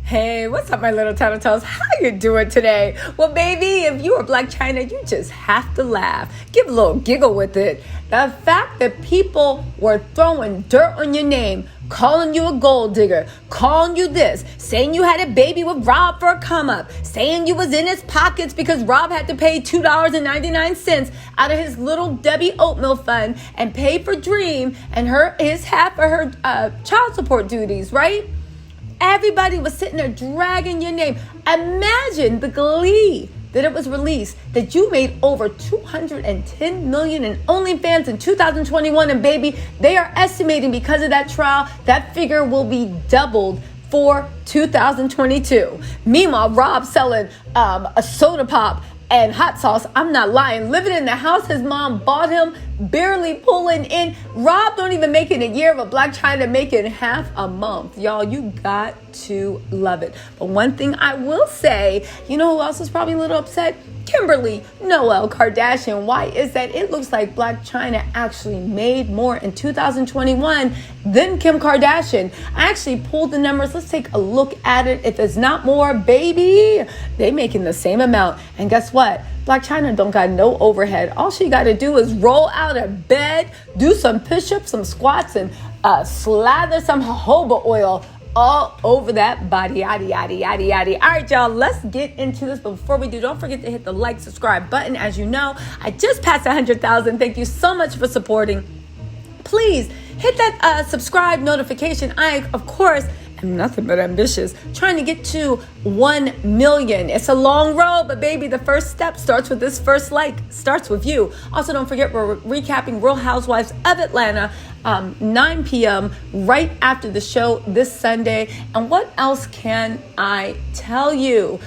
Hey, what's up, my little tattletales? How you doing today? Well, baby, if you are Blac Chyna, you just have to laugh. Give a little giggle with it. The fact that people were throwing dirt on your name, calling you a gold digger, calling you this, saying you had a baby with Rob for a come up, saying you was in his pockets because Rob had to pay $2.99 out of his little Debbie oatmeal fund and pay for Dream and his half of her child support duties, right? Everybody was sitting there dragging your name. Imagine the glee that it was released that you made over $210 million in OnlyFans in 2021. And baby, they are estimating because of that trial, that figure will be doubled for 2022. Meanwhile, Rob selling a soda pop and hot sauce. I'm not lying. Living in the house his mom bought him, barely pulling in. Rob don't even make it a year, but Blac Chyna making half a month. Y'all, you got to love it. But one thing I will say, you know who else is probably a little upset? Kimberly Noel Kardashian. Why is that? It looks like Blac Chyna actually made more in 2021 than Kim Kardashian. I actually pulled the numbers. Let's take a look at it. If it's not more, baby, they making the same amount. And guess what? Blac Chyna don't got no overhead. All she got to do is roll out of bed, do some push-ups, some squats, and slather some jojoba oil all over that body, yaddy, yaddy, yaddy, yaddy. All right, y'all, let's get into this. But before we do, don't forget to hit the like, subscribe button. As you know, I just passed 100,000. Thank you so much for supporting. Please hit that subscribe notification. I, of course, am nothing but ambitious, trying to get to 1 million. It's a long road, but baby, the first step starts with this first like, starts with you. Also, don't forget, we're recapping Real Housewives of Atlanta, 9 p.m. right after the show this Sunday. And what else can I tell you?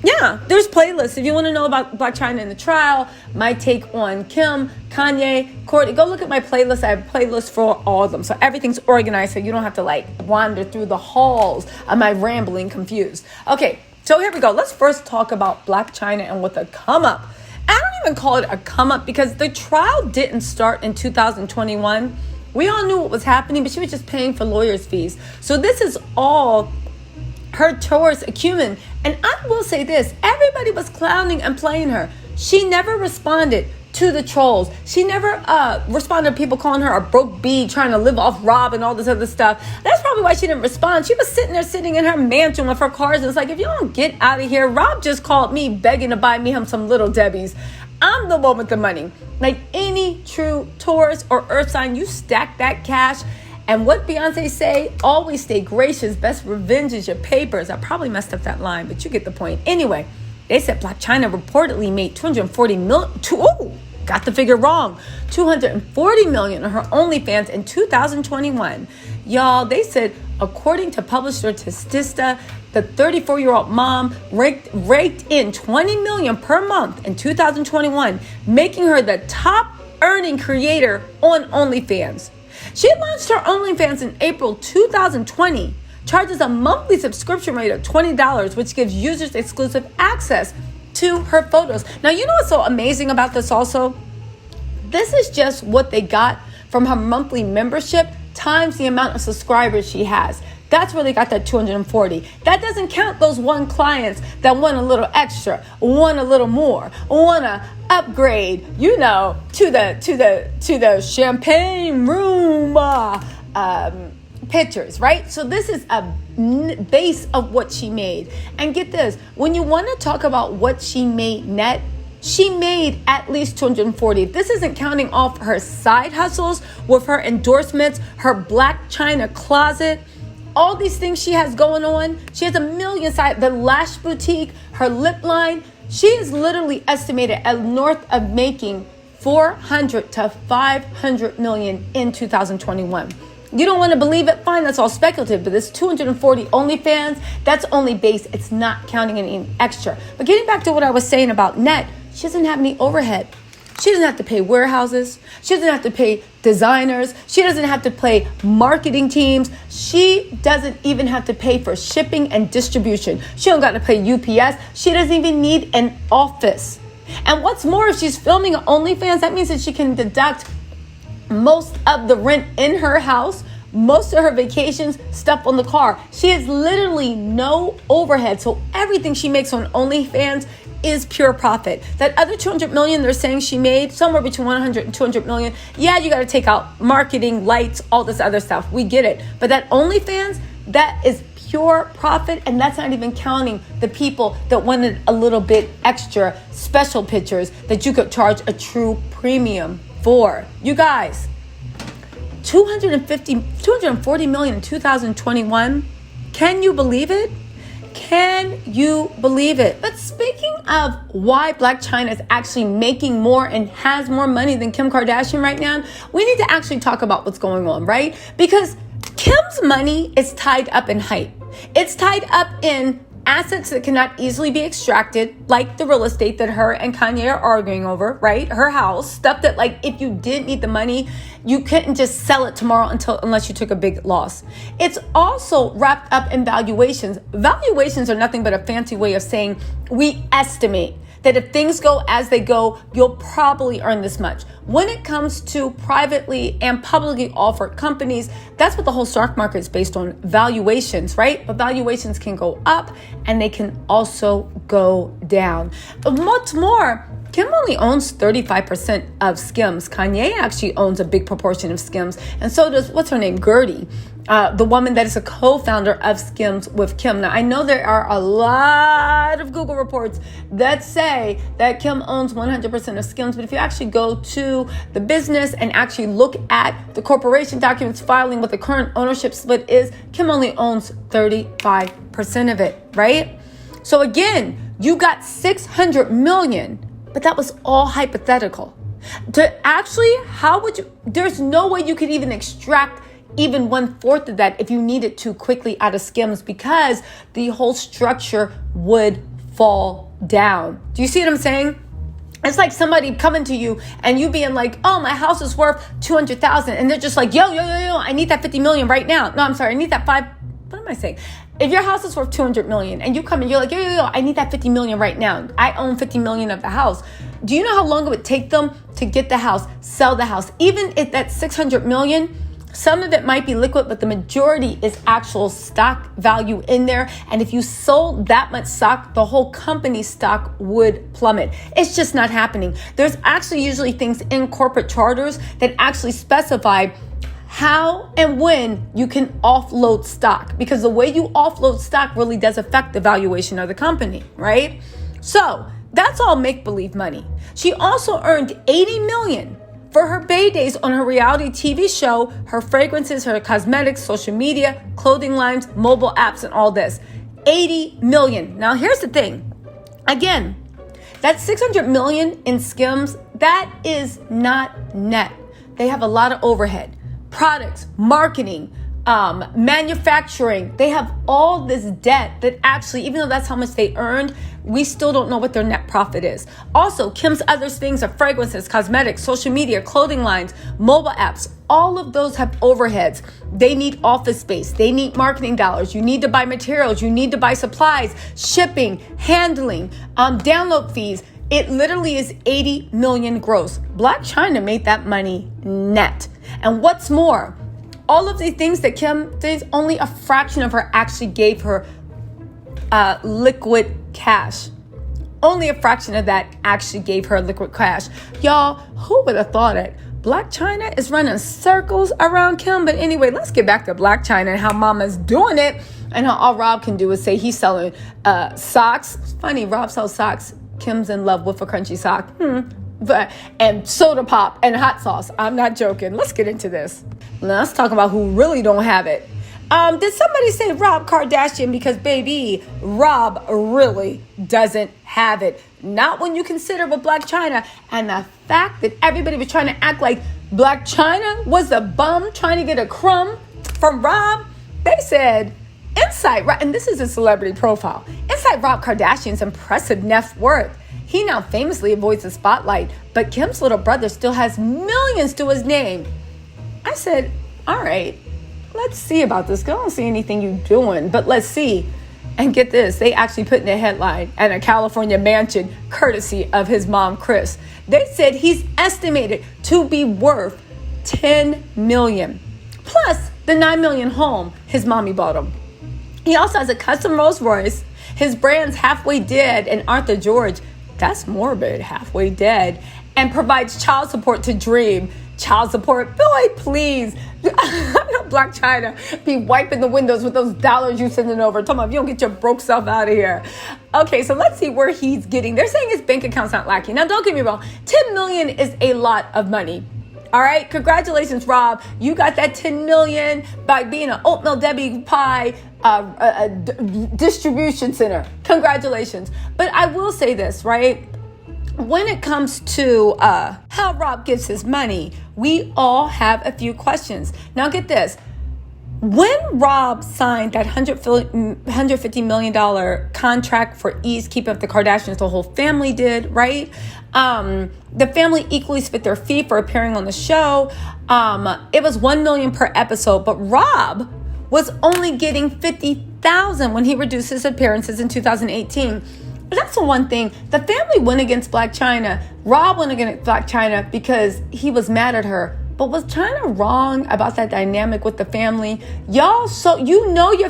Yeah, there's playlists. If you want to know about Blac Chyna in the trial, my take on Kim, Kanye, Courtney, go look at my playlist. I have playlists for all of them. So everything's organized so you don't have to wander through the halls of my rambling confused. Okay, so here we go. Let's first talk about Blac Chyna and what the come up. I don't even call it a come up because the trial didn't start in 2021. We all knew what was happening, but she was just paying for lawyers' fees. So this is all her tourist acumen. And I will say this, everybody was clowning and playing her. She never responded to the trolls. She never responded to people calling her a broke bee trying to live off Rob and all this other stuff. That's probably why she didn't respond. She was sitting in her mansion with her cars, and it's like, if you don't get out of here, Rob just called me begging to buy me some Little Debbie's. I'm the one with the money. Like any true Taurus or Earth sign, you stack that cash. And what Beyonce say, always stay gracious. Best revenge is your papers. I probably messed up that line, but you get the point. Anyway, they said Blac Chyna reportedly made $240 million. Got the figure wrong. $240 million on her OnlyFans in 2021. Y'all, they said, according to publisher Statista, the 34-year-old mom raked in $20 million per month in 2021, making her the top earning creator on OnlyFans. She launched her OnlyFans in April 2020, charges a monthly subscription rate of $20, which gives users exclusive access to her photos. Now, you know what's so amazing about this also? This is just what they got from her monthly membership times the amount of subscribers she has. That's where they got that 240. That doesn't count those one clients that want a little extra, want a little more, want to upgrade, to the champagne room pictures, right? So this is a base of what she made. And get this, when you want to talk about what she made net, she made at least 240. This isn't counting off her side hustles with her endorsements, her Blac Chyna closet, all these things she has going on. She has a million side, the lash boutique, her lip line. She is literally estimated at north of making 400 to 500 million in 2021. You don't want to believe it? Fine, that's all speculative. But this 240 OnlyFans, that's only base. It's not counting any extra. But getting back to what I was saying about net, she doesn't have any overhead. She doesn't have to pay warehouses. She doesn't have to pay designers. She doesn't have to pay marketing teams. She doesn't even have to pay for shipping and distribution. She don't got to pay UPS. She doesn't even need an office. And what's more, if she's filming OnlyFans, that means that she can deduct most of the rent in her house Most of her vacations, stuff on the car. She has literally no overhead. So everything she makes on OnlyFans is pure profit. That other 200 million they're saying she made, somewhere between 100 and 200 million. Yeah, you got to take out marketing, lights, all this other stuff. We get it. But that OnlyFans, that is pure profit, and that's not even counting the people that wanted a little bit extra special pictures that you could charge a true premium for. You guys, 240 million in 2021. Can you believe it? Can you believe it? But speaking of why Blac Chyna is actually making more and has more money than Kim Kardashian right now, we need to actually talk about what's going on, right? Because Kim's money is tied up in hype. It's tied up in assets that cannot easily be extracted, like the real estate that her and Kanye are arguing over, right? Her house, stuff that, like, if you did need the money, you couldn't just sell it tomorrow unless you took a big loss. It's also wrapped up in valuations. Valuations are nothing but a fancy way of saying we estimate that if things go as they go, you'll probably earn this much. When it comes to privately and publicly offered companies, that's what the whole stock market is based on, valuations, right? But valuations can go up and they can also go down. What's more, Kim only owns 35% of Skims. Kanye actually owns a big proportion of Skims. And so does, what's her name, Gertie, the woman that is a co-founder of Skims with Kim. Now, I know there are a lot of Google reports that say that Kim owns 100% of Skims, but if you actually go to the business and actually look at the corporation documents filing what the current ownership split is, Kim only owns 35% of it, right? So again, you got 600 million, but that was all hypothetical. To actually, how would you, there's no way you could even extract even 1/4 of that if you needed to quickly out of Skims, because the whole structure would fall down. Do you see what I'm saying? It's like somebody coming to you and you being like, oh, my house is worth 200,000. And they're just like, yo, I need that 50 million right now. No, I'm sorry. I need that what am I saying? If your house is worth 200 million and you come and you're like, yo, I need that 50 million right now. I own 50 million of the house. Do you know how long it would take them to get the house, sell the house? Even if that 600 million, some of it might be liquid, but the majority is actual stock value in there. And if you sold that much stock, the whole company's stock would plummet. It's just not happening. There's actually usually things in corporate charters that actually specify how and when you can offload stock, because the way you offload stock really does affect the valuation of the company, right? So that's all make-believe money. She also earned 80 million for her Bay Days on her reality TV show, her fragrances, her cosmetics, social media, clothing lines, mobile apps, and all this. 80 million. Now, here's the thing. Again, that 600 million in Skims, that is not net. They have a lot of overhead, products, marketing, manufacturing. They have all this debt that actually, even though that's how much they earned, we still don't know what their net profit is. Also, Kim's other things are fragrances, cosmetics, social media, clothing lines, mobile apps. All of those have overheads. They need office space. They need marketing dollars. You need to buy materials. You need to buy supplies, shipping, handling, download fees. It literally is 80 million gross. Blac Chyna made that money net. And what's more, all of these things that Kim did, only a fraction of her actually gave her liquid cash. Only a fraction of that actually gave her liquid cash. Y'all, who would have thought it? Blac Chyna is running circles around Kim. But anyway, let's get back to Blac Chyna and how mama's doing it, and how all Rob can do is say he's selling socks. It's funny, Rob sells socks. Kim's in love with a crunchy sock. And soda pop and hot sauce. I'm not joking. Let's get into this. Let's talk about who really don't have it. Did somebody say Rob Kardashian? Because baby, Rob really doesn't have it. Not when you consider with Blac Chyna and the fact that everybody was trying to act like Blac Chyna was a bum trying to get a crumb from Rob. They said inside, and this is a celebrity profile, inside Rob Kardashian's impressive net worth, he now famously avoids the spotlight, but Kim's little brother still has millions to his name. I said, all right, let's see about this. I don't see anything you doing, but let's see. And get this, they actually put in a headline at a California mansion, courtesy of his mom, Chris. They said he's estimated to be worth 10 million. Plus, The $9 million home his mommy bought him. He also has a custom Rolls Royce. His brand's Halfway Dead and Arthur George, that's morbid, halfway dead, and provides child support to Dream. Child support, boy, please. I know Blac Chyna be wiping the windows with those dollars you sending over. Talking about if you don't get your broke self out of here. Okay, so let's see where he's getting. They're saying his bank account's not lacking. Now, don't get me wrong. $10 million is a lot of money. All right, congratulations, Rob. You got that $10 million by being an oatmeal Debbie pie distribution center. Congratulations. But I will say this, right? When it comes to how Rob gets his money, we all have a few questions. Now get this. When Rob signed that $150 million contract for Ease, keeping up the Kardashians, the whole family did, right? The family equally split their fee for appearing on the show. It was $1 million per episode, but Rob was only getting $50,000 when he reduced his appearances in 2018. That's the one thing. The family went against Blac Chyna. Rob went against Blac Chyna because he was mad at her. But was Chyna wrong about that dynamic with the family? Y'all, so you know your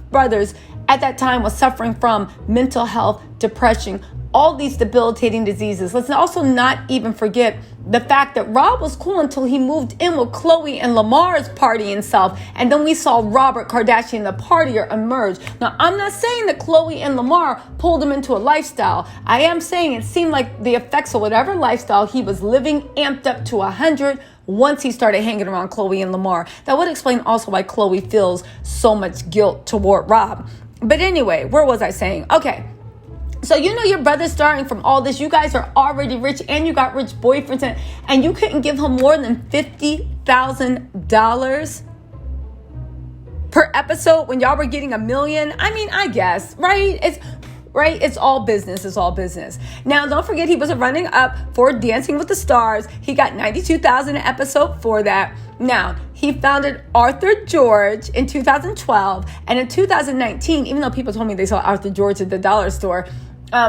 brothers at that time was suffering from mental health, depression, all these debilitating diseases. Let's also not even forget the fact that Rob was cool until he moved in with Khloe and Lamar's partying self. And then we saw Robert Kardashian, the partier, emerge. Now, I'm not saying that Khloe and Lamar pulled him into a lifestyle. I am saying it seemed like the effects of whatever lifestyle he was living amped up to 100 once he started hanging around Khloe and Lamar. That would explain also why Khloe feels so much guilt toward Rob. But anyway, where was I saying? Okay. So you know your brother's starting from all this. You guys are already rich and you got rich boyfriends and you couldn't give him more than $50,000 per episode when y'all were getting $1 million. I mean, I guess, right? It's all business. It's all business. Now, don't forget he was running up for Dancing with the Stars. He got $92,000 an episode for that. Now, he founded Arthur George in 2012. And in 2019, even though people told me they saw Arthur George at the dollar store,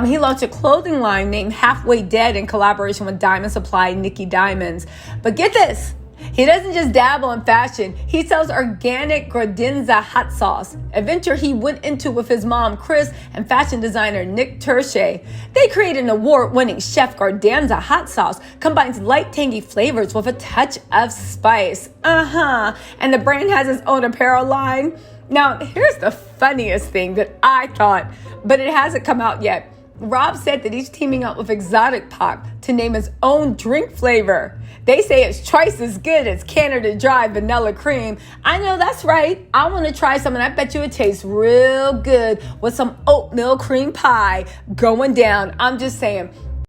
he launched a clothing line named Halfway Dead in collaboration with Diamond Supply, Nikki Diamonds. But get this. He doesn't just dabble in fashion. He sells organic Grandenza hot sauce, a venture he went into with his mom, Chris, and fashion designer Nick Terche. They created an award-winning chef Grandenza hot sauce, combines light, tangy flavors with a touch of spice. And the brand has its own apparel line. Now, here's the funniest thing that I thought, but it hasn't come out yet. Rob said that he's teaming up with Exotic Pop to name his own drink flavor. They say it's twice as good as Canada Dry Vanilla Cream. I know that's right. I want to try some, and I bet you it tastes real good with some oatmeal cream pie going down. I'm just saying.